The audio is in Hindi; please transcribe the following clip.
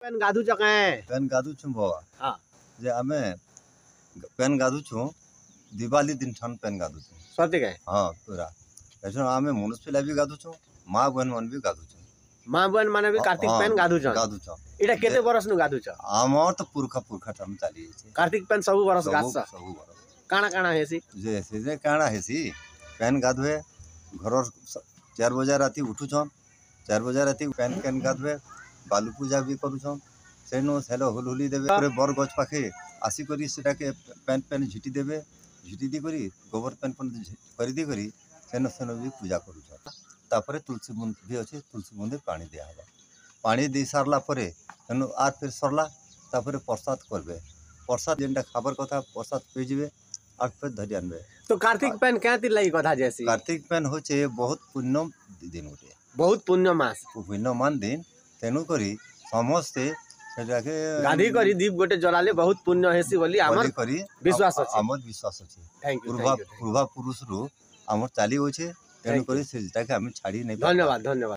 पेन गाधु जकाए पेन गाधु छु बाबा हाँ जे आमे पेन गाधु छु दिवाली दिन ठन पेन गाधु छु सत्य कहे हाँ पूरा ऐसे आमे मनुष्य पिला भी गाधु छु माँ बहन मन भी गाधु छु माँ बहन माने भी कार्तिक पेन गाधु छ गाधु छु इटा केते बरस नु गाधु छ आमर तो पुरखा पुरखा टम चाली छै कार्तिक पेन सब बरस गाछ छ सब बरस काना काना हेसी जे काना हेसी पेन गाधुए घर 4 बजे राती उठु छ 4 बजे राती पेन पेन गाधुए बालू पूजा भी करू छ सेनो सेलो हुलहुली देबे पूरे बर गछ पाखे आसी करी सेटा के पेन पेन झिटी देबे झिटी दी करी गोबर पेन पेन करी दी करी सेनो सेनो भी पूजा करू छ तापरे तुलसी बुंद भी अछि तुलसी बुंदे पानी दिया हबा पानी दी सारला परे सेनो आर फिर सरला तापरे प्रसाद करबे प्रसाद जेंटा खाबर कथा प्रसाद पे जिवे आर फिर धरि आनबे तो कार्तिक पेन क्या तिर लगी कथा जैसी कार्तिक पेन होचे बहुत पुण्य दिन उठे बहुत पुण्य मास पुण्यमान दिन तेनु करी समस्ते सेटाके गाधी करी दीप गोटे जलाले बहुत पुण्य हेसी बोली हमर विश्वास अछि हमर विश्वास अछि थैंक यू पूर्वा पुरुष रु हमर चाली होचे तेनु करी सेटाके हम छाड़ी नै धन्यवाद धन्यवाद।